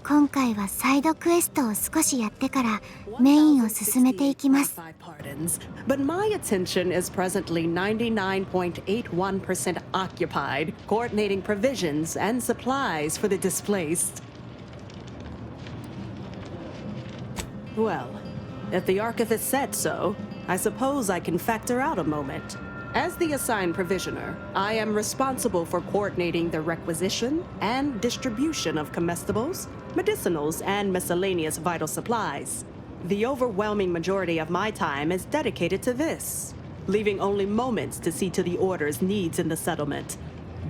今回はサイドクエストを少しやってからメインを進めていきます。But my attention is presently 99.81% occupied, coordinating provisions and supplies for the displaced. Well, if the archivist said so, I suppose I can factor out a moment. As the assigned provisioner, I am responsible for coordinating the requisition and distribution of comestibles, medicinals, and miscellaneous vital supplies. The overwhelming majority of my time is dedicated to this, leaving only moments to see to the Order's needs in the settlement.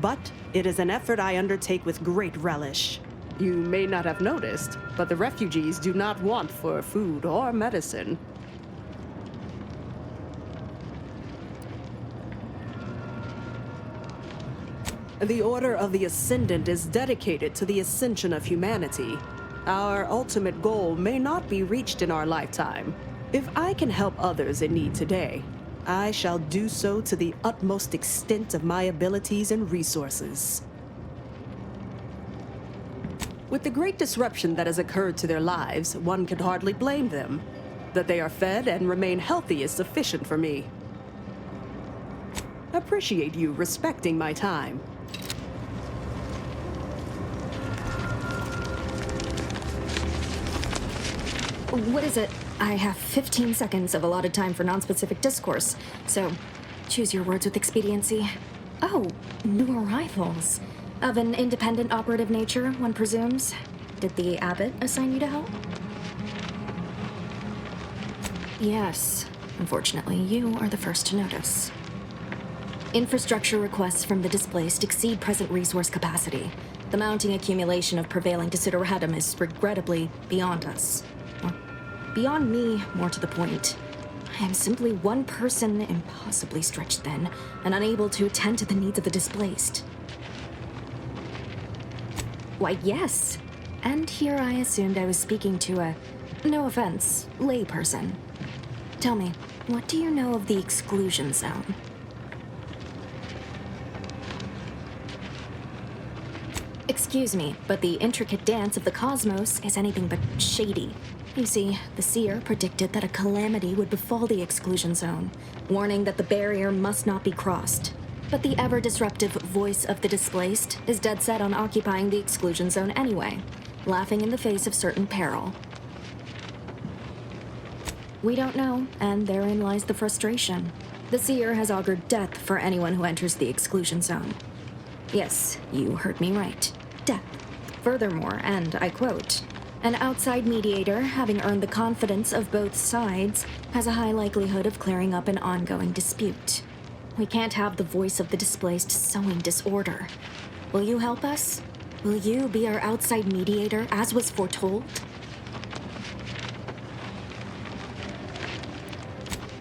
But it is an effort I undertake with great relish. You may not have noticed, but the refugees do not want for food or medicine. The Order of the Ascendant is dedicated to the ascension of humanity. Our ultimate goal may not be reached in our lifetime. If I can help others in need today, I shall do so to the utmost extent of my abilities and resources. With the great disruption that has occurred to their lives, one could hardly blame them. That they are fed and remain healthy is sufficient for me. Appreciate you respecting my time. What is it? I have 15 seconds of allotted time for non-specific discourse, so choose your words with expediency. Oh, new arrivals. Of an independent operative nature, one presumes. Did the abbot assign you to help? Yes. Unfortunately, you are the first to notice. Infrastructure requests from the displaced exceed present resource capacity. The mounting accumulation of prevailing desideratum is regrettably beyond us. Well, beyond me, more to the point. I am simply one person, impossibly stretched thin, and unable to attend to the needs of the displaced. Why, yes. And here I assumed I was speaking to a, no offense, layperson. Tell me, what do you know of the exclusion zone? Excuse me, but the intricate dance of the cosmos is anything but shady. You see, the seer predicted that a calamity would befall the exclusion zone, warning that the barrier must not be crossed. But the ever-disruptive voice of the displaced is dead set on occupying the exclusion zone anyway, laughing in the face of certain peril. We don't know, and therein lies the frustration. The seer has augured death for anyone who enters the exclusion zone. Yes, you heard me right. Death. Furthermore, and I quote, "An outside mediator, having earned the confidence of both sides, has a high likelihood of clearing up an ongoing dispute." We can't have the voice of the displaced sowing disorder. Will you help us? Will you be our outside mediator, as was foretold?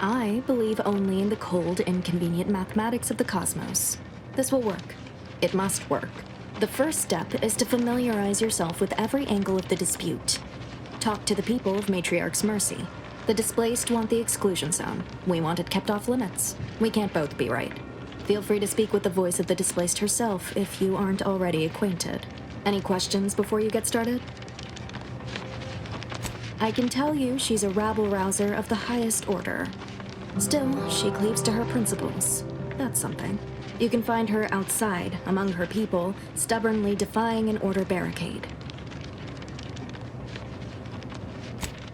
I believe only in the cold, inconvenient mathematics of the cosmos. This will work. It must work. The first step is to familiarize yourself with every angle of the dispute. Talk to the people of Matriarch's Mercy. The displaced want the exclusion zone. We want it kept off limits. We can't both be right. Feel free to speak with the voice of the displaced herself if you aren't already acquainted. Any questions before you get started? I can tell you she's a rabble-rouser of the highest order. Still, she cleaves to her principles. That's something. You can find her outside, among her people, stubbornly defying an order barricade.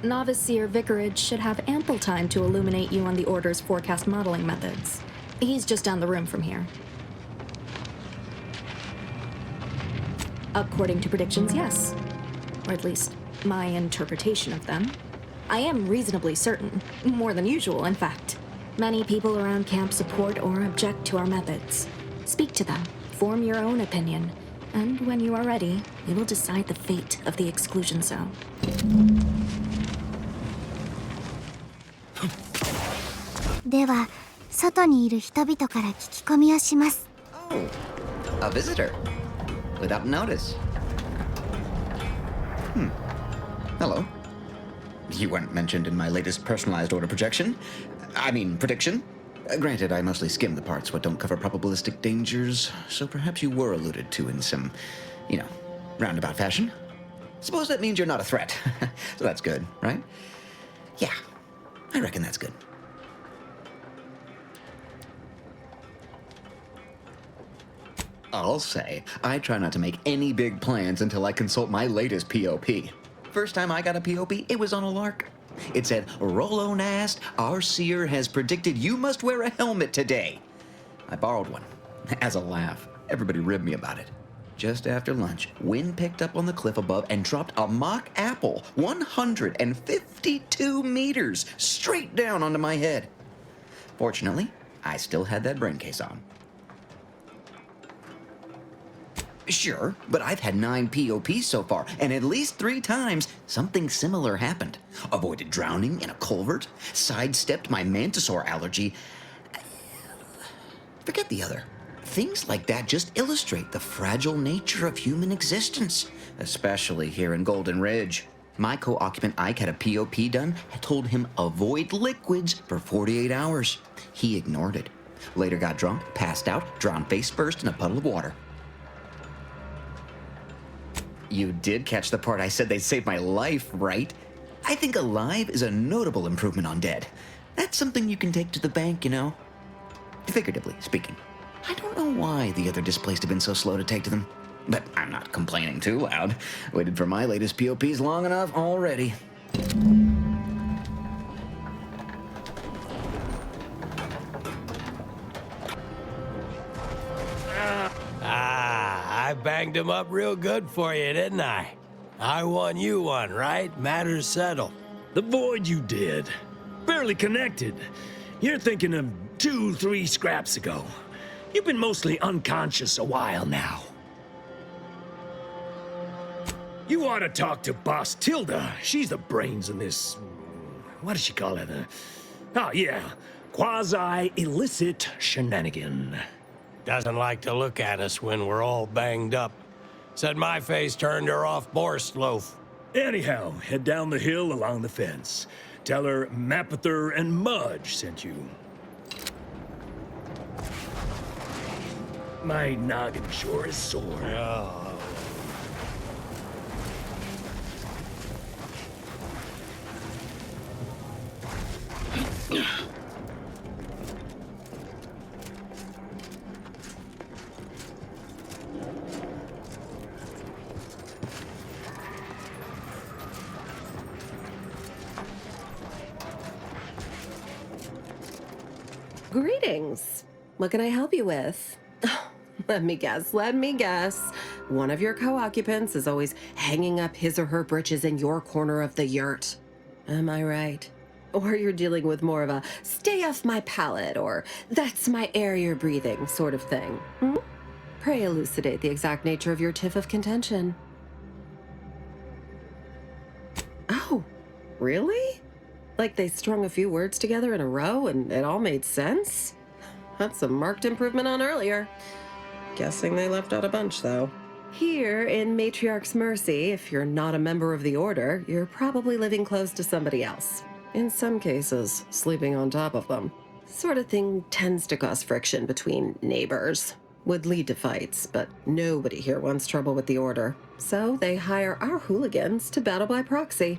Novice Seer Vicarage should have ample time to illuminate you on the Order's forecast modeling methods. He's just down the room from here. According to predictions, yes. Or at least, my interpretation of them. I am reasonably certain, more than usual, in fact. Many people around camp support or object to our methods. Speak to them, form your own opinion, and when you are ready, we will decide the fate of the exclusion zone. では、外にいる人々から聞き込みをします。Oh, a visitor. Without notice. Hello. You weren't mentioned in my latest personalized order projection. I mean, prediction. Granted, I mostly skim the parts what don't cover probabilistic dangers, so perhaps you were alluded to in some, roundabout fashion. Suppose that means you're not a threat. So that's good, right? Yeah, I reckon that's good. I'll say, I try not to make any big plans until I consult my latest POP. First time I got a POP, it was on a lark. It said, Rolo Nast, our seer has predicted you must wear a helmet today. I borrowed one. As a laugh, everybody ribbed me about it. Just after lunch, wind picked up on the cliff above and dropped a mock apple 152 meters straight down onto my head. Fortunately, I still had that brain case on. Sure, but I've had 9 POPs so far, and at least 3 times something similar happened. Avoided drowning in a culvert, sidestepped my mantisaur allergy. Forget the other. Things like that just illustrate the fragile nature of human existence, especially here in Golden Ridge. My co-occupant Ike had a POP done. I told him avoid liquids for 48 hours. He ignored it. Later got drunk, passed out, drowned face first in a puddle of water. You did catch the part I said they saved my life, right? I think alive is a notable improvement on dead. That's something you can take to the bank, you know? Figuratively speaking. I don't know why the other displaced have been so slow to take to them. But I'm not complaining too loud. Waited for my latest POPs long enough already. I banged him up real good for you, didn't I? I won you one, right? Matters settled. The void you did. Barely connected. You're thinking of 2-3 scraps ago. You've been mostly unconscious a while now. You ought to talk to Boss Tilda. She's the brains in this... What does she call it? Oh, yeah. Quasi-illicit shenanigan. Doesn't like to look at us when we're all banged up. Said my face turned her off Borscht loaf. Anyhow, head down the hill along the fence. Tell her Mapother and Mudge sent you. My noggin sure is sore. Oh. Greetings. What can I help you with? Let me guess. One of your co-occupants is always hanging up his or her britches in your corner of the yurt. Am I right? Or you're dealing with more of a stay off my palate or that's my air you're breathing sort of thing. Pray elucidate the exact nature of your tiff of contention. Oh, really? Like they strung a few words together in a row and it all made sense? That's a marked improvement on earlier. Guessing they left out a bunch, though. Here in Matriarch's Mercy, if you're not a member of the Order, you're probably living close to somebody else. In some cases, sleeping on top of them. Sort of thing tends to cause friction between neighbors. Would lead to fights, but nobody here wants trouble with the Order. So they hire our hooligans to battle by proxy.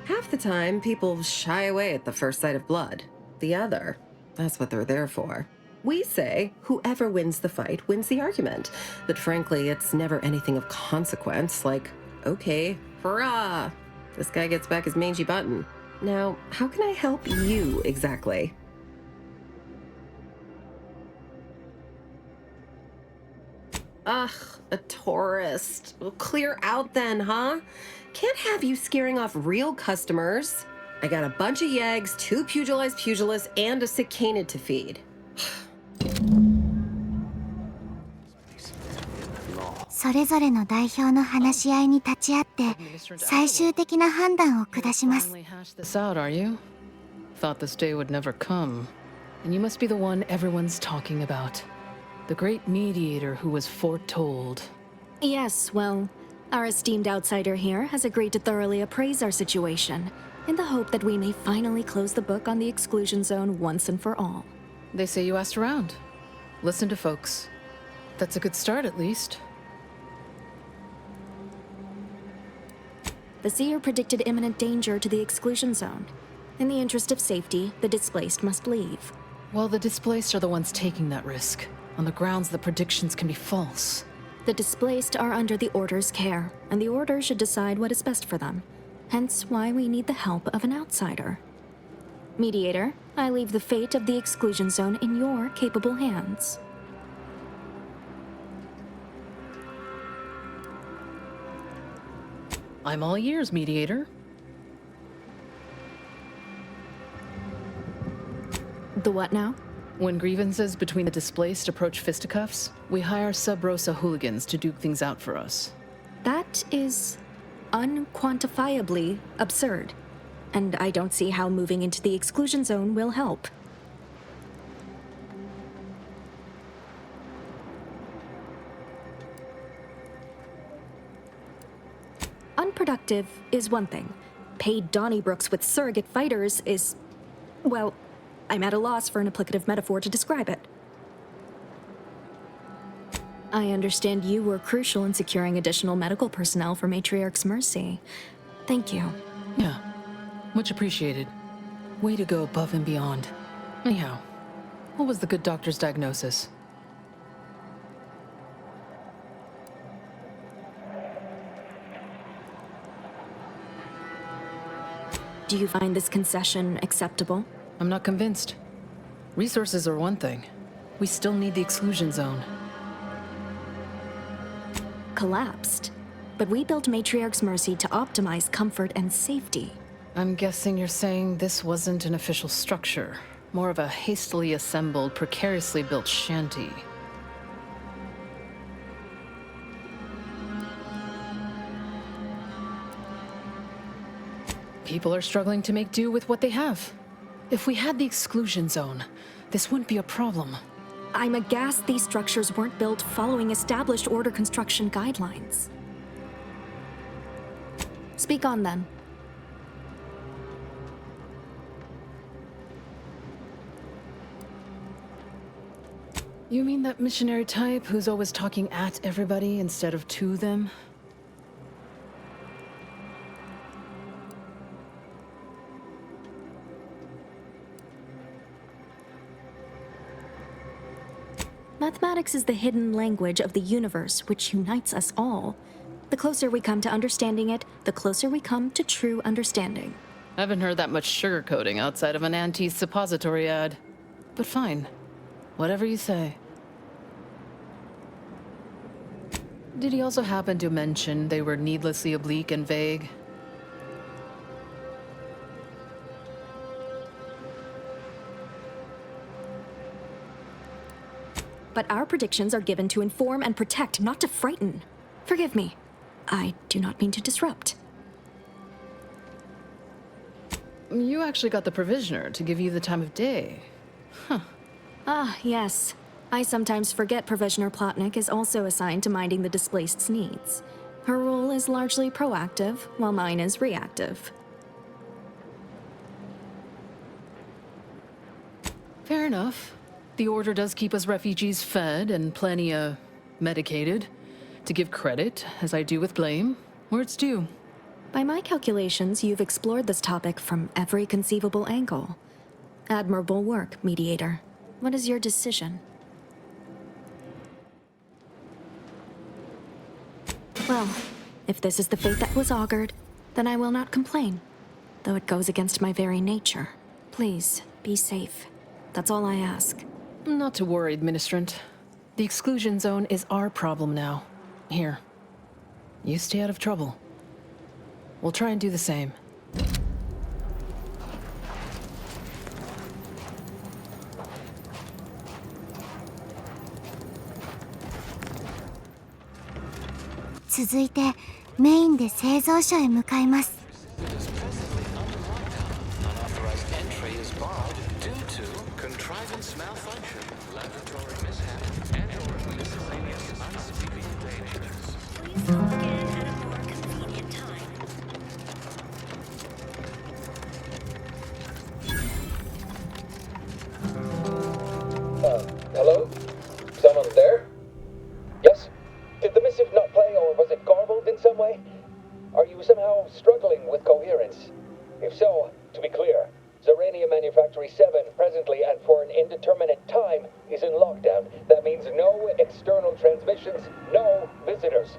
Half the time, people shy away at the first sight of blood. The other, that's what they're there for. We say whoever wins the fight wins the argument. But frankly, it's never anything of consequence, like, okay, hurrah! This guy gets back his mangy button. Now, how can I help you exactly? Ugh, a tourist. Well, clear out then, huh? Can't have you scaring off real customers. I got a bunch of yeggs, 2 pugilized pugilists, and a cicanid to feed. それぞれの代表の話し合いに立ち会って最終的な判断を下します。 Finally hashed this out, are you? Thought this day would never come. And you must be the one everyone's talking about. The great mediator who was foretold. Yes, well, our esteemed outsider here has agreed to thoroughly appraise our situation, in the hope that we may finally close the book on the exclusion zone once and for all. They say you asked around. Listen to folks. That's a good start, at least. The seer predicted imminent danger to the exclusion zone. In the interest of safety, the displaced must leave. Well, the displaced are the ones taking that risk, on the grounds that predictions can be false. The displaced are under the Order's care, and the Order should decide what is best for them. Hence why we need the help of an outsider. Mediator, I leave the fate of the exclusion zone in your capable hands. I'm all ears, Mediator. The what now? When grievances between the displaced approach fisticuffs, we hire sub-Rosa hooligans to duke things out for us. That is unquantifiably absurd, and I don't see how moving into the exclusion zone will help. Unproductive is one thing. Paid Donnybrooks with surrogate fighters is, well, I'm at a loss for an applicative metaphor to describe it. I understand you were crucial in securing additional medical personnel for Matriarch's Mercy. Thank you. Yeah, much appreciated. Way to go above and beyond. Anyhow, what was the good doctor's diagnosis? Do you find this concession acceptable? I'm not convinced. Resources are one thing. We still need the exclusion zone. Collapsed. But we built Matriarch's Mercy to optimize comfort and safety. I'm guessing you're saying this wasn't an official structure. More of a hastily assembled, precariously built shanty. People are struggling to make do with what they have. If we had the exclusion zone, this wouldn't be a problem. I'm aghast these structures weren't built following established Order construction guidelines. Speak on, then. You mean that missionary type who's always talking at everybody instead of to them? Mathematics is the hidden language of the universe which unites us all. The closer we come to understanding it, the closer we come to true understanding. I haven't heard that much sugarcoating outside of an anti-suppository ad. But fine. Whatever you say. Did he also happen to mention they were needlessly oblique and vague? But our predictions are given to inform and protect, not to frighten. Forgive me. I do not mean to disrupt. You actually got the Provisioner to give you the time of day. Huh. Ah, yes. I sometimes forget Provisioner Plotnik is also assigned to minding the displaced's needs. Her role is largely proactive, while mine is reactive. Fair enough. The Order does keep us refugees fed and plenty, medicated. To give credit, as I do with blame, where it's due. By my calculations, you've explored this topic from every conceivable angle. Admirable work, Mediator. What is your decision? Well, if this is the fate that was augured, then I will not complain, though it goes against my very nature. Please, be safe. That's all I ask. Not to worry, Administrant. The exclusion zone is our problem now. Here. You stay out of trouble. We'll try and do the same.続いてメインで製造所へ向かいます。Hello? Someone there? Yes? Did the missive not play, or was it garbled in some way? Are you somehow struggling with coherence? If so, to be clear, Zerania Manufactory 7 presently and for an indeterminate time is in lockdown. That means no external transmissions, no visitors.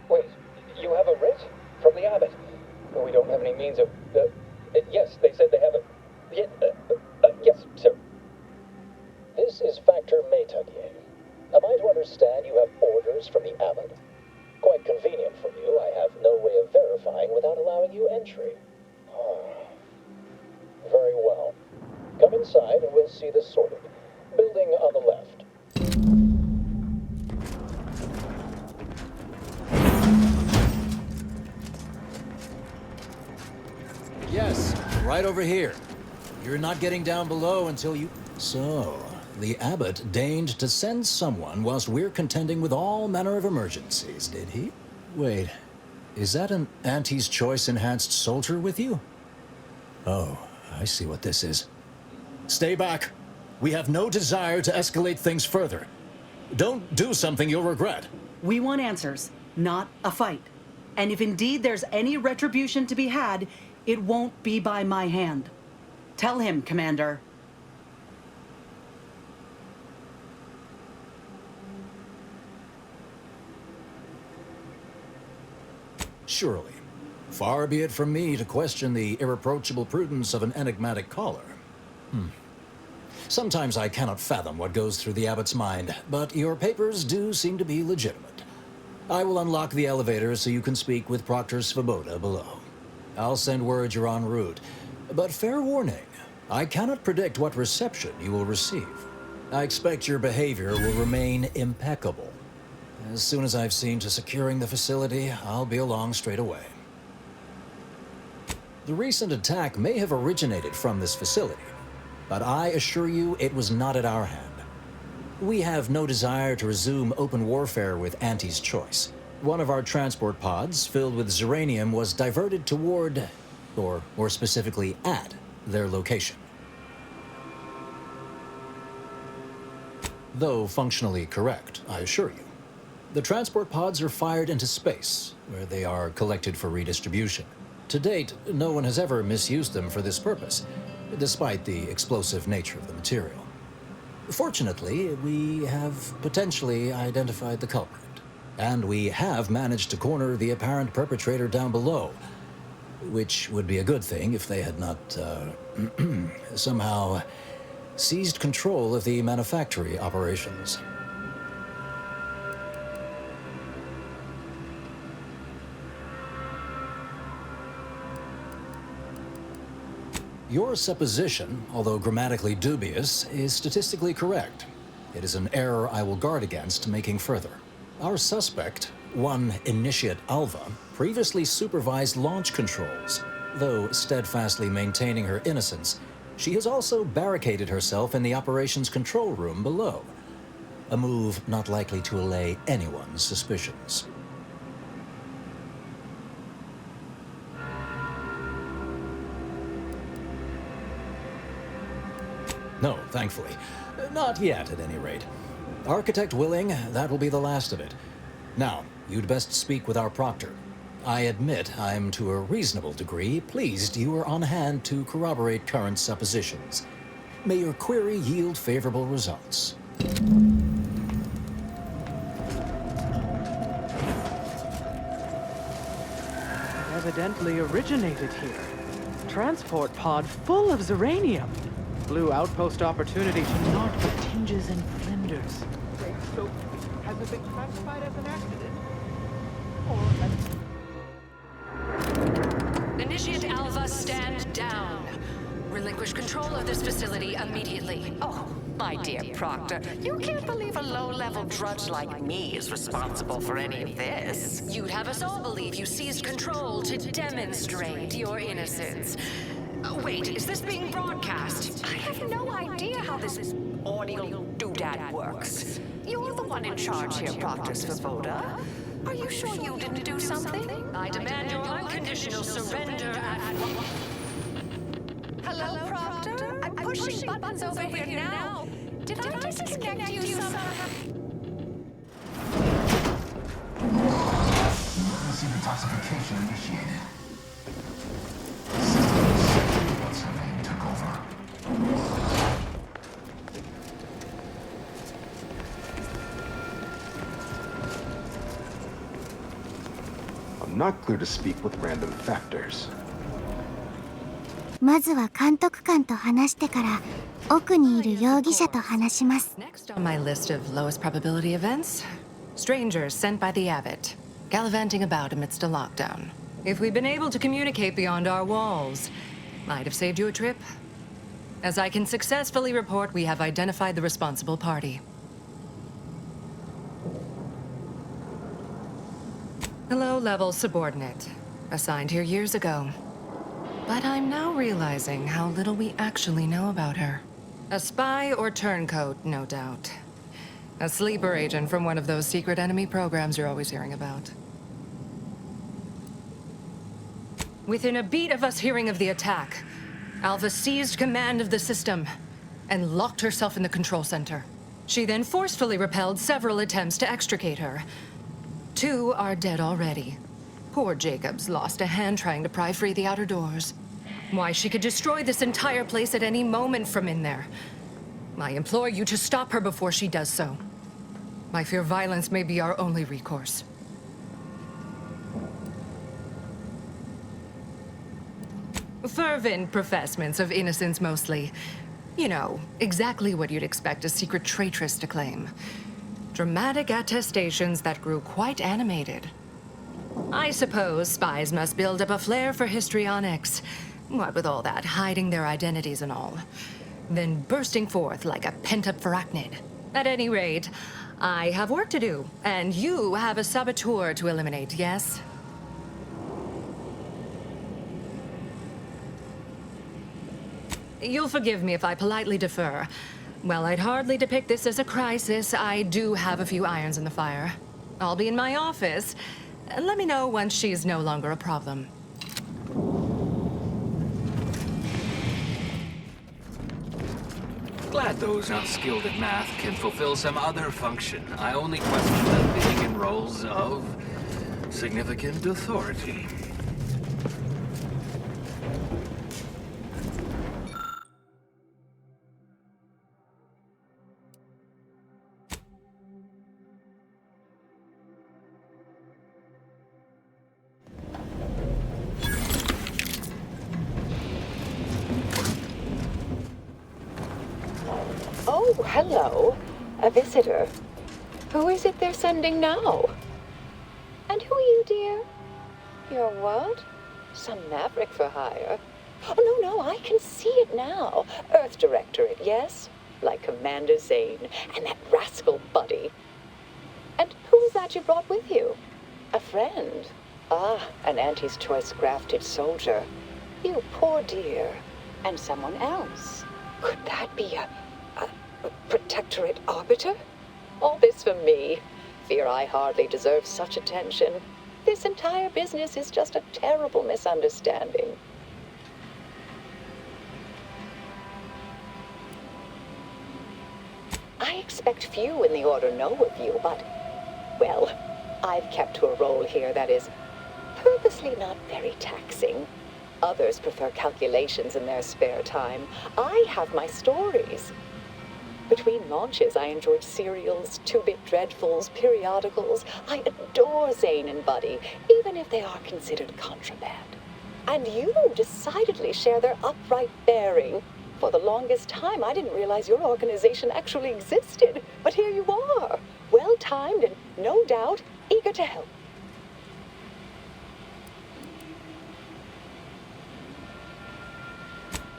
Wait, you have a writ? From the abbot? We don't have any means of... yes, they said they have a... yes, sir. This is Factor Maytugier. Am I to understand you have orders from the abbot? Quite convenient for you. I have no way of verifying without allowing you entry. Very well. Come inside and we'll see this sorted. Building on the left. Yes, right over here. You're not getting down below until you... So, the abbot deigned to send someone whilst we're contending with all manner of emergencies, did he? Wait, is that an Auntie's Choice enhanced soldier with you? Oh, I see what this is. Stay back. We have no desire to escalate things further. Don't do something you'll regret. We want answers, not a fight. And if indeed there's any retribution to be had, it won't be by my hand. Tell him, Commander. Surely. Far be it from me to question the irreproachable prudence of an enigmatic caller. Sometimes I cannot fathom what goes through the abbot's mind, but your papers do seem to be legitimate. I will unlock the elevator so you can speak with Proctor Svoboda below. I'll send word you're en route, but fair warning, I cannot predict what reception you will receive. I expect your behavior will remain impeccable. As soon as I've seen to securing the facility, I'll be along straight away. The recent attack may have originated from this facility, but I assure you it was not at our hand. We have no desire to resume open warfare with Auntie's Choice. One of our transport pods filled with Zeranium was diverted toward, or more specifically at, their location. Though functionally correct, I assure you. The transport pods are fired into space, where they are collected for redistribution. To date, no one has ever misused them for this purpose, despite the explosive nature of the material. Fortunately, we have potentially identified the culprit, and we have managed to corner the apparent perpetrator down below, which would be a good thing if they had not, somehow seized control of the manufactory operations. Your supposition, although grammatically dubious, is statistically correct. It is an error I will guard against making further. Our suspect, one Initiate Alva, previously supervised launch controls. Though steadfastly maintaining her innocence, she has also barricaded herself in the operations control room below. A move not likely to allay anyone's suspicions. No, thankfully. Not yet, at any rate. Architect willing, that will be the last of it. Now, you'd best speak with our proctor. I admit I'm to a reasonable degree pleased you are on hand to corroborate current suppositions. May your query yield favorable results. Evidently originated here. Transport pod full of Zeranium. Blue outpost opportunity to knock the tinges and flinders. Wait, so has it been classified as an accident? Or Initiate Alva, stand down. Relinquish control of this facility immediately. Oh, my dear Proctor, you can't believe a low-level drudge like me is responsible for any of this. You'd have us all believe you seized control to demonstrate your innocence. Wait, is this being broadcast? I have no idea how this audio doodad works. You're the one in charge here, Proctor Svoboda. Are you sure you didn't do something? I demand your unconditional surrender at... Hello, Proctor? I'm pushing buttons over here now. Did I disconnect you somehow? not clear to speak with random factors. まずは監督官と話してから奥にいる容疑者と話します。 Next on my list of lowest probability events, strangers sent by the abbot, gallivanting about amidst a lockdown. If we'd been able to communicate beyond our walls, might have saved you a trip. As I can successfully report, we have identified the responsible party. A low-level subordinate, assigned here years ago. But I'm now realizing how little we actually know about her. A spy or turncoat, no doubt. A sleeper agent from one of those secret enemy programs you're always hearing about. Within a beat of us hearing of the attack, Alva seized command of the system and locked herself in the control center. She then forcefully repelled several attempts to extricate her. 2 are dead already. Poor Jacobs lost a hand trying to pry free the outer doors. Why, she could destroy this entire place at any moment from in there. I implore you to stop her before she does so. I fear violence may be our only recourse. Fervent professements of innocence mostly. You know, exactly what you'd expect a secret traitress to claim. Dramatic attestations that grew quite animated. I suppose spies must build up a flair for histrionics. What with all that, hiding their identities and all. Then bursting forth like a pent-up arachnid. At any rate, I have work to do, and you have a saboteur to eliminate, yes? You'll forgive me if I politely defer. While I'd hardly depict this as a crisis, I do have a few irons in the fire. I'll be in my office. Let me know once she's no longer a problem. Glad those unskilled at math can fulfill some other function. I only question them being in roles of significant authority. Oh, hello. A visitor. Who is it they're sending now? And who are you, dear? You're what? Some maverick for hire? Oh, no, I can see it now. Earth Directorate, yes? Like Commander Zane and that rascal Buddy. And who is that you brought with you? A friend? Ah, an Auntie's Choice grafted soldier. You poor dear. And someone else. Could that be a Protectorate Arbiter? All this for me. Fear I hardly deserve such attention. This entire business is just a terrible misunderstanding. I expect few in the Order know of you, but, well, I've kept to a role here that is purposely not very taxing. Others prefer calculations in their spare time. I have my stories. Between launches, I enjoyed serials, 2-bit dreadfuls, periodicals. I adore Zane and Buddy, even if they are considered contraband. And you decidedly share their upright bearing. For the longest time, I didn't realize your organization actually existed. But here you are, well-timed and, no doubt, eager to help.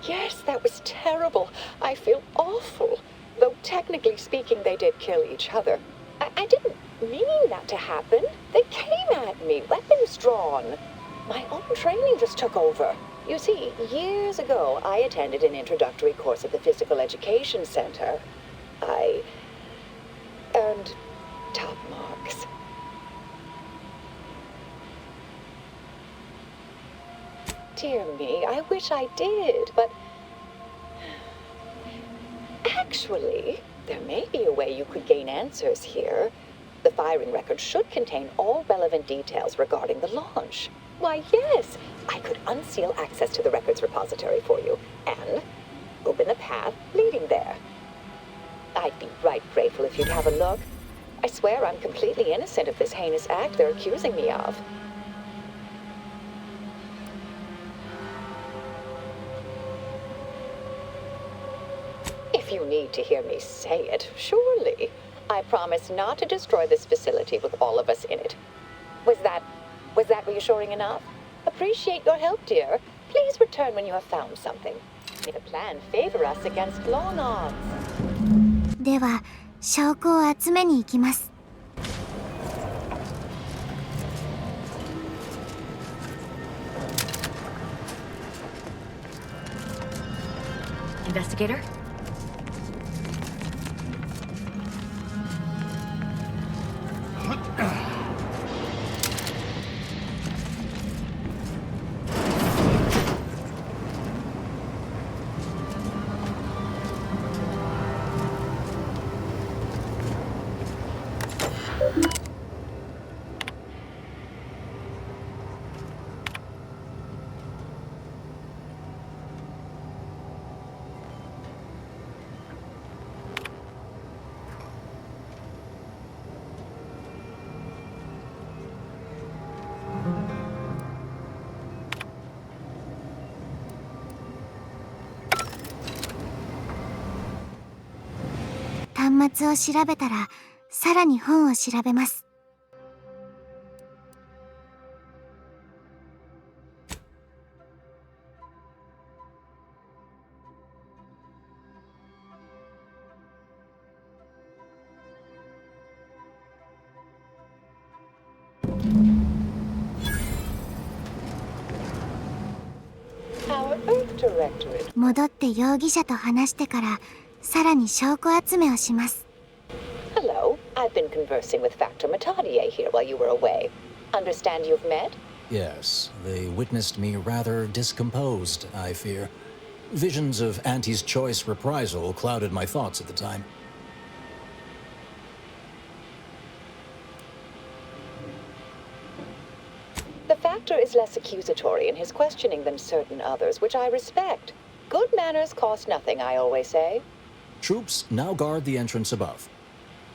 Yes, that was terrible. I feel awful. Though technically speaking, they did kill each other. I didn't mean that to happen. They came at me, weapons drawn. My own training just took over. You see, years ago, I attended an introductory course at the Physical Education Center. I earned top marks. Dear me, I wish I did, but actually, there may be a way you could gain answers here. The firing record should contain all relevant details regarding the launch. Why, yes, I could unseal access to the records repository for you and open the path leading there. I'd be right grateful if you'd have a look. I swear I'm completely innocent of this heinous act they're accusing me of. need to hear me say it, surely. I promise not to destroy this facility with all of us in it. Was that reassuring enough? Appreciate your help, dear. Please return when you have found something. May the plan favor us against long odds. では、証拠を集めに行きます。Investigator?端末を調べたら、さらに本を調べます。戻って容疑者と話してから、さらに証拠集めをします。Hello, I've been conversing with Factor Matadier here while you were away. Understand you've met? Yes, they witnessed me rather discomposed, I fear. Visions of Auntie's choice reprisal clouded my thoughts at the time. The Factor is less accusatory in his questioning than certain others, which I respect. Good manners cost nothing, I always say. Troops now guard the entrance above.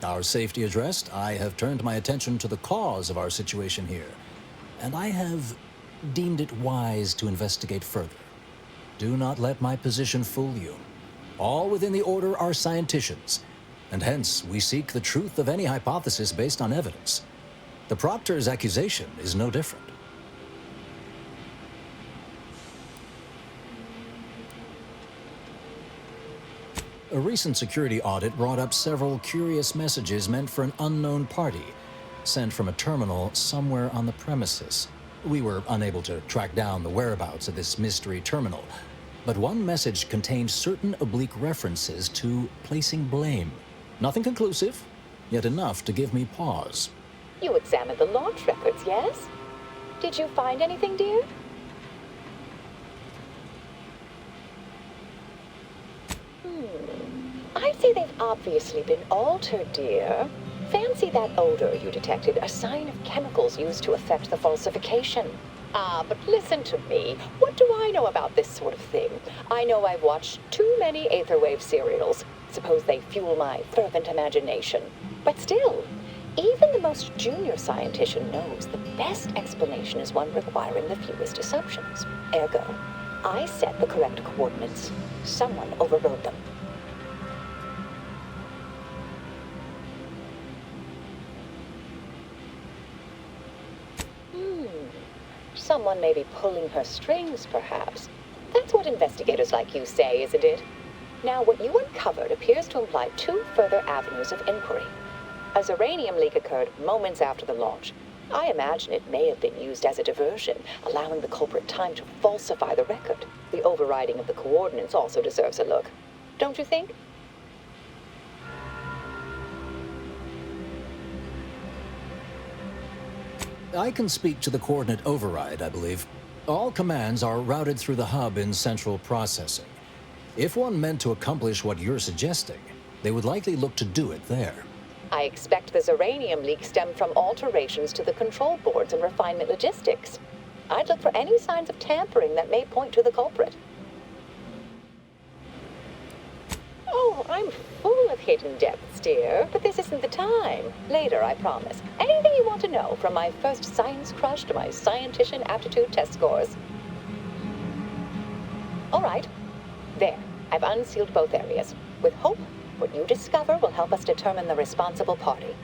Our safety addressed, I have turned my attention to the cause of our situation here, and I have deemed it wise to investigate further. Do not let my position fool you. All within the Order are scienticians, and hence we seek the truth of any hypothesis based on evidence. The Proctor's accusation is no different. A recent security audit brought up several curious messages meant for an unknown party, sent from a terminal somewhere on the premises. We were unable to track down the whereabouts of this mystery terminal, but one message contained certain oblique references to placing blame. Nothing conclusive, yet enough to give me pause. You examined the launch records, yes? Did you find anything, dear? I'd say they've obviously been altered, dear. Fancy that odor you detected, a sign of chemicals used to affect the falsification. But listen to me. What do I know about this sort of thing? I know I've watched too many Aetherwave serials. Suppose they fuel my fervent imagination. But still, even the most junior scientician knows the best explanation is one requiring the fewest assumptions. Ergo, I set the correct coordinates. Someone overrode them. Someone may be pulling her strings, perhaps. That's what investigators like you say, isn't it? Now, what you uncovered appears to imply two further avenues of inquiry. A Zeranium leak occurred moments after the launch. I imagine it may have been used as a diversion, allowing the culprit time to falsify the record. The overriding of the coordinates also deserves a look. Don't you think? I can speak to the coordinate override, I believe. All commands are routed through the hub in central processing. If one meant to accomplish what you're suggesting, they would likely look to do it there. I expect the Zeranium leak stemmed from alterations to the control boards and refinement logistics. I'd look for any signs of tampering that may point to the culprit. Oh, I'm full of hidden depths, dear, but this isn't the time. Later, I promise. Anything you want to know, from my first science crush to my scientician aptitude test scores. All right. There. I've unsealed both areas. With hope, what you discover will help us determine the responsible party.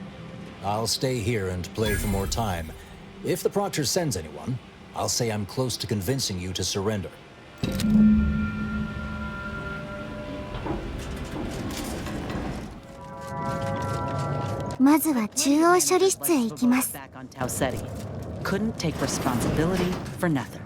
I'll stay here and play for more time. If the Proctor sends anyone, I'll say I'm close to convincing you to surrender. まずは中央処理室へ行きます。 Back on Tau Ceti. Couldn't take responsibility for nothing.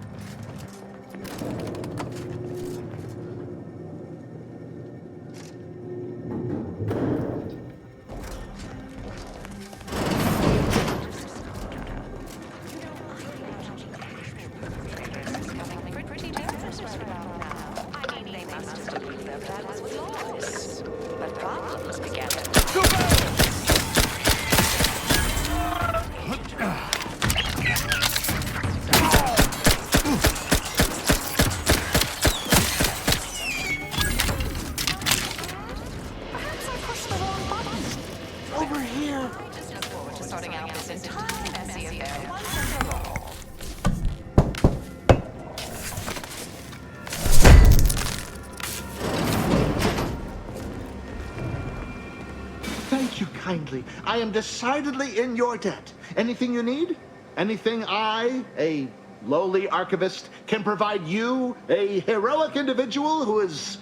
Thank you kindly. I am decidedly in your debt. Anything you need? Anything I, a lowly archivist, can provide you, a heroic individual who is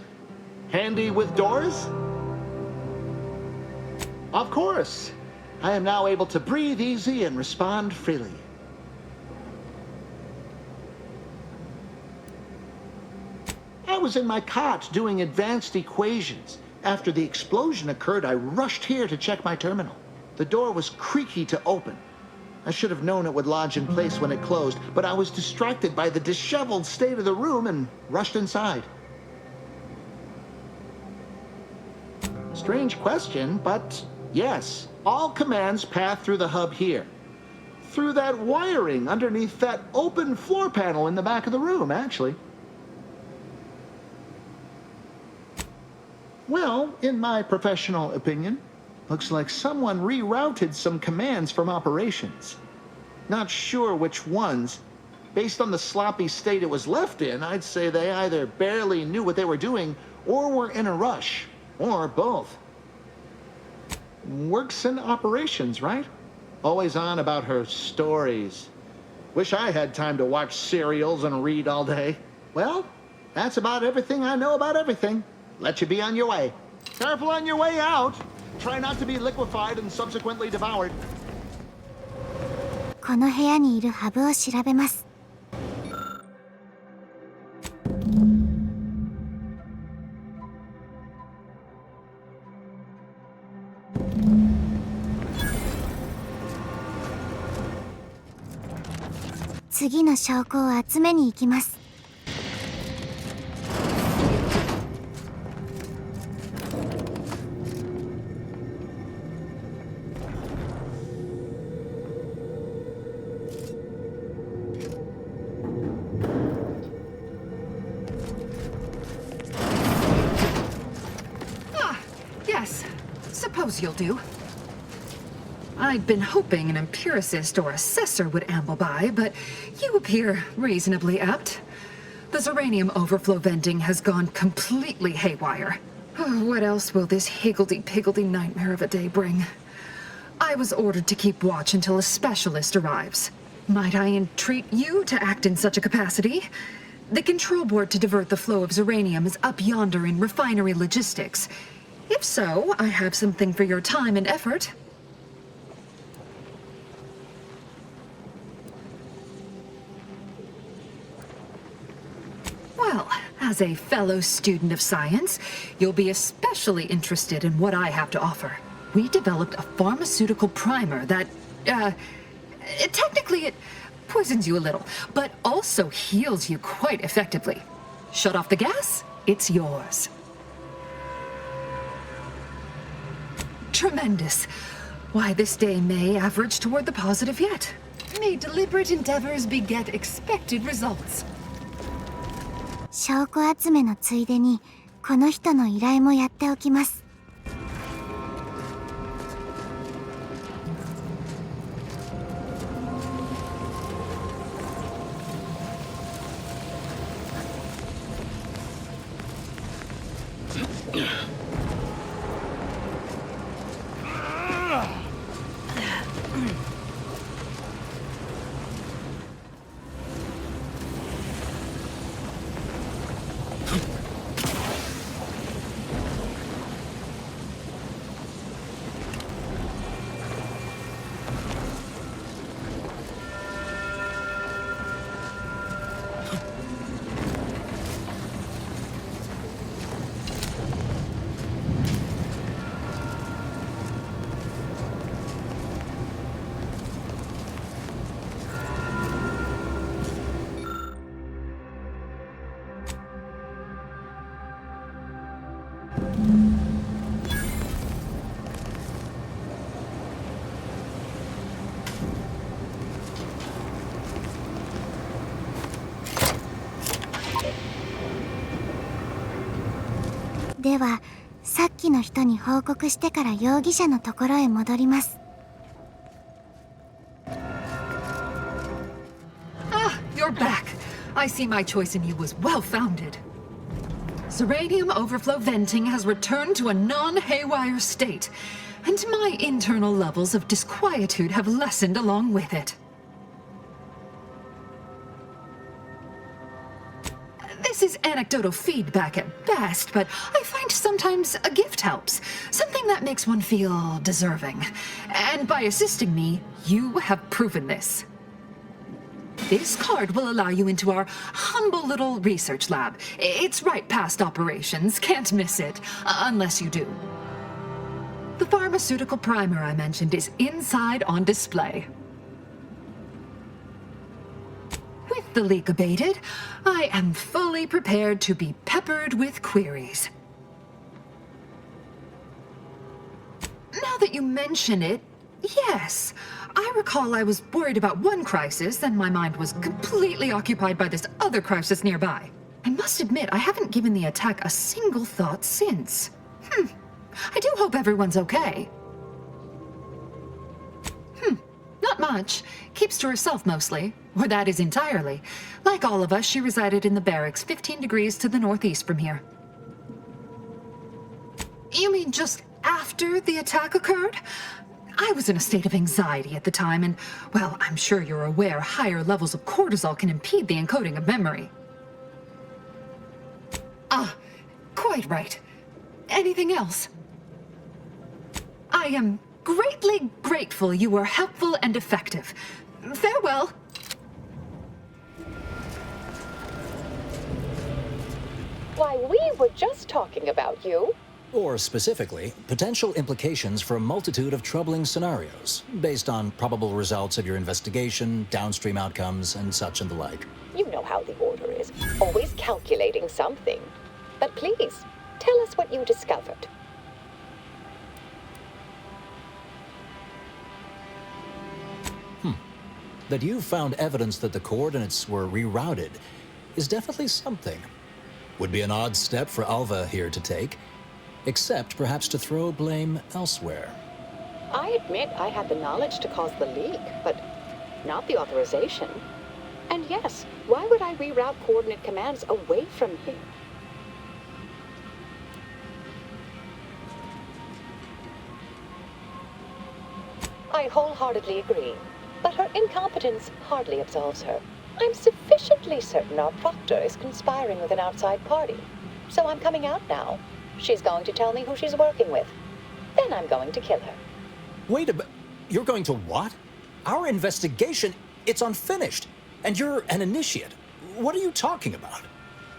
handy with doors? Of course. I am now able to breathe easy and respond freely. I was in my cot doing advanced equations. After the explosion occurred, I rushed here to check my terminal. The door was creaky to open. I should have known it would lodge in place when it closed, but I was distracted by the disheveled state of the room and rushed inside. Strange question, but yes, all commands pass through the hub here. Through that wiring underneath that open floor panel in the back of the room, actually. Well, in my professional opinion, looks like someone rerouted some commands from operations. Not sure which ones. Based on the sloppy state it was left in, I'd say they either barely knew what they were doing or were in a rush, or both. Works in operations, right? Always on about her stories. Wish I had time to watch serials and read all day. Well, that's about everything I know about everything. Let you be on your way. Careful on your way out. Try not to be liquefied and subsequently devoured. この部屋にいるハブを調べます。次の証拠を集めに行きます。Yes, suppose you'll do. I'd been hoping an empiricist or assessor would amble by, but you appear reasonably apt. The Zeranium overflow vending has gone completely haywire. What else will this higgledy-piggledy nightmare of a day bring? I was ordered to keep watch until a specialist arrives. Might I entreat you to act in such a capacity? The control board to divert the flow of Zeranium is up yonder in refinery logistics. If so, I have something for your time and effort. Well, as a fellow student of science, you'll be especially interested in what I have to offer. We developed a pharmaceutical primer that, technically it poisons you a little, but also heals you quite effectively. Shut off the gas, it's yours. Tremendous. Why, this day may average toward the positive yet. May deliberate endeavors beget expected results. 証拠集めのついでにこの人の依頼もやっておきます。では、さっきの人に報告してから容疑者のところへ戻ります。Ah, you're back. I see my choice in you was well-founded. Zeranium overflow venting has returned to a non-haywire state, and my internal levels of disquietude have lessened along with it. This is anecdotal feedback at best, but I find sometimes a gift helps. Something that makes one feel deserving. And by assisting me, you have proven this. This card will allow you into our humble little research lab. It's right past operations, can't miss it, unless you do. The pharmaceutical primer I mentioned is inside on display. With the leak abated, I am fully prepared to be peppered with queries. Now that you mention it, yes, I recall I was worried about one crisis and my mind was completely occupied by this other crisis nearby. I must admit, I haven't given the attack a single thought since. I do hope everyone's okay. Not much. Keeps to herself mostly. Or that is entirely. Like all of us, she resided in the barracks 15 degrees to the northeast from here. You mean just after the attack occurred? I was in a state of anxiety at the time, and, well, I'm sure you're aware higher levels of cortisol can impede the encoding of memory. Ah, quite right. Anything else? I am greatly grateful you were helpful and effective. Farewell. Why, we were just talking about you. Or specifically, potential implications for a multitude of troubling scenarios, based on probable results of your investigation, downstream outcomes, and such and the like. You know how the Order is, always calculating something. But please, tell us what you discovered. That you found evidence that the coordinates were rerouted is definitely something. Would be an odd step for Alva here to take, except perhaps to throw blame elsewhere. I admit I had the knowledge to cause the leak, but not the authorization. And yes, why would I reroute coordinate commands away from here? I wholeheartedly agree, but her incompetence hardly absolves her. I'm sufficiently certain our proctor is conspiring with an outside party, so I'm coming out now. She's going to tell me who she's working with. Then I'm going to kill her. Wait a bit. You're going to what? Our investigation, it's unfinished. And you're an initiate. What are you talking about?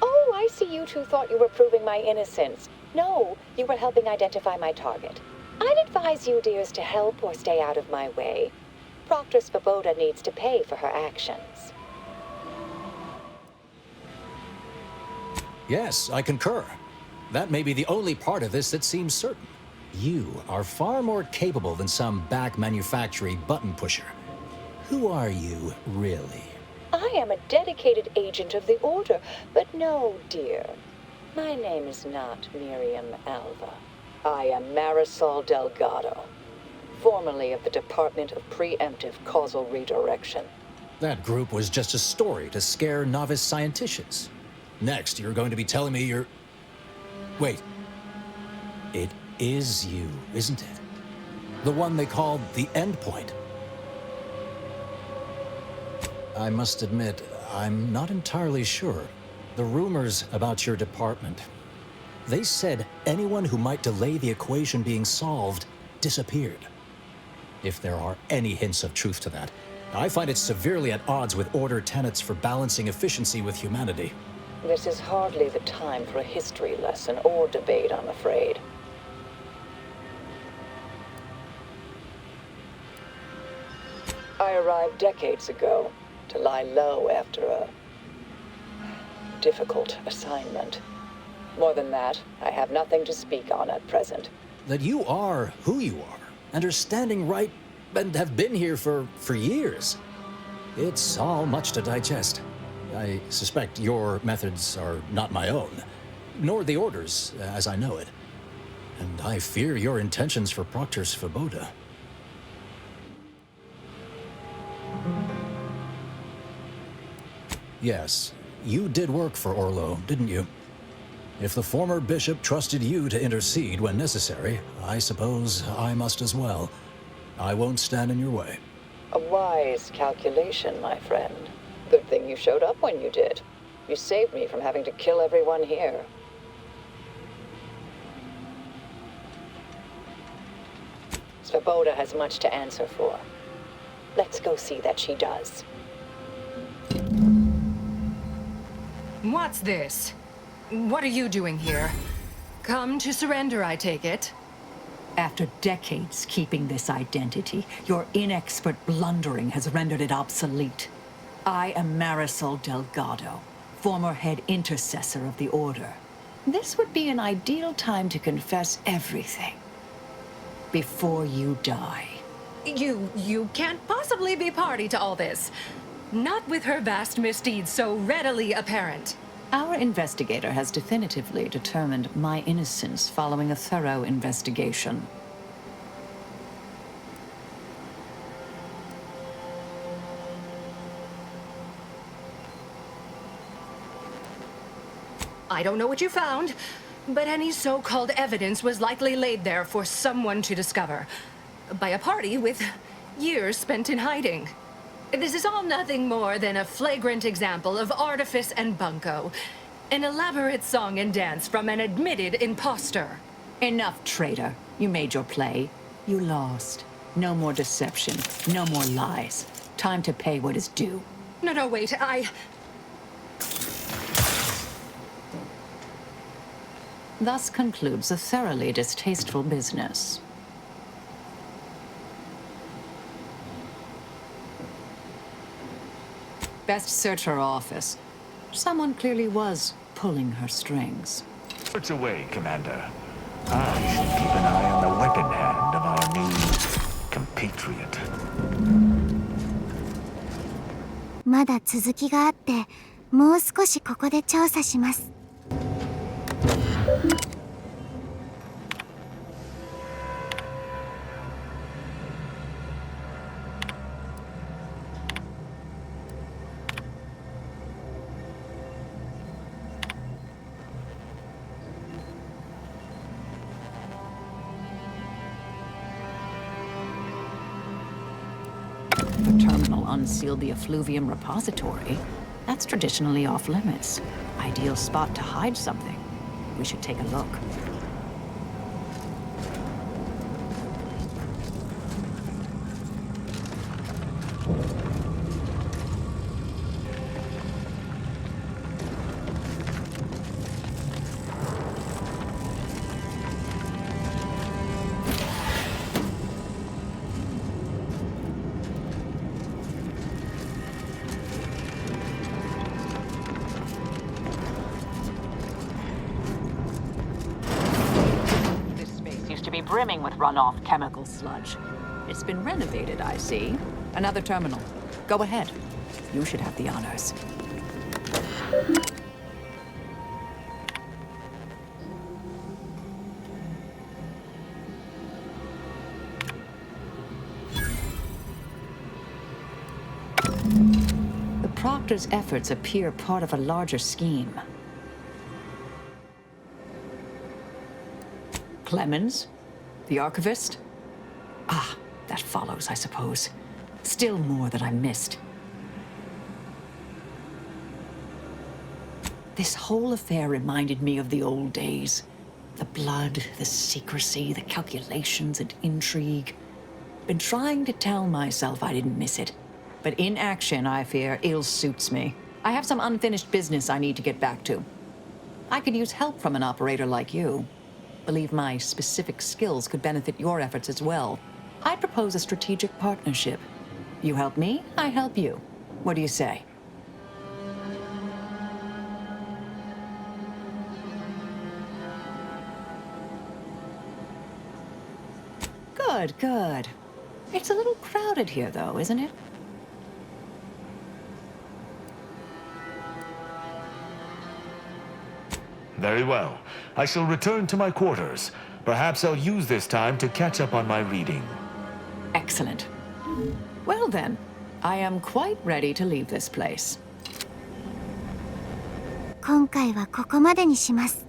Oh, I see you two thought you were proving my innocence. No, you were helping identify my target. I'd advise you dears to help or stay out of my way. Proctor Svoboda needs to pay for her actions. Yes, I concur. That may be the only part of this that seems certain. You are far more capable than some back manufacturing button pusher. Who are you, really? I am a dedicated agent of the Order, but no, dear. My name is not Miriam Alva. I am Marisol Delgado, formerly of the Department of Preemptive Causal Redirection. That group was just a story to scare novice scienticians. Next, you're going to be telling me you're... Wait. It is you, isn't it? The one they called the Endpoint. I must admit, I'm not entirely sure. The rumors about your department. They said anyone who might delay the equation being solved disappeared. If there are any hints of truth to that, I find it severely at odds with Order tenets for balancing efficiency with humanity. This is hardly the time for a history lesson or debate, I'm afraid. I arrived decades ago to lie low after a difficult assignment. More than that, I have nothing to speak on at present. That you are who you are, and are standing right, and have been here for years. It's all much to digest. I suspect your methods are not my own. nor the orders, as I know it. And I fear your intentions for Proctor's Svoboda. Yes, you did work for Orlo, didn't you? If the former bishop trusted you to intercede when necessary, I suppose I must as well. I won't stand in your way. A wise calculation, my friend. Good thing you showed up when you did. You saved me from having to kill everyone here. Svoboda has much to answer for. Let's go see that she does. What's this? What are you doing here? Come to surrender, I take it? After decades keeping this identity, your inexpert blundering has rendered it obsolete. I am Marisol Delgado, former head intercessor of the Order. This would be an ideal time to confess everything. Before you die. You can't possibly be party to all this. Not with her vast misdeeds so readily apparent. Our investigator has definitively determined my innocence following a thorough investigation. I don't know what you found, but any so-called evidence was likely laid there for someone to discover. By a party with years spent in hiding. This is all nothing more than a flagrant example of artifice and bunco. An elaborate song and dance from an admitted imposter. Enough, traitor. You made your play. You lost. No more deception. No more lies. Time to pay what is due. No, wait, Thus concludes a thoroughly distasteful business. Best search her office. Someone clearly was pulling her strings. Search away, Commander. I should keep an eye on the weapon hand of our new compatriot. まだ続きがあって、もう少しここで調査します。The terminal unsealed the effluvium repository. That's traditionally off limits. Ideal spot to hide something. We should take a look. Brimming with runoff chemical sludge. It's been renovated, I see. Another terminal. Go ahead. You should have the honors. The Proctor's efforts appear part of a larger scheme. Clemens? The archivist? Ah, that follows, I suppose. Still more that I missed. This whole affair reminded me of the old days. The blood, the secrecy, the calculations and intrigue. Been trying to tell myself I didn't miss it. But in action, I fear, ill suits me. I have some unfinished business I need to get back to. I could use help from an operator like you. Believe my specific skills could benefit your efforts as well. I propose a strategic partnership. You help me, I help you. What do you say? Good, good. It's a little crowded here, though, isn't it? Very well. I shall return to my quarters. Perhaps I'll use this time to catch up on my reading. Excellent. Well then, I am quite ready to leave this place. 今回はここまでにします。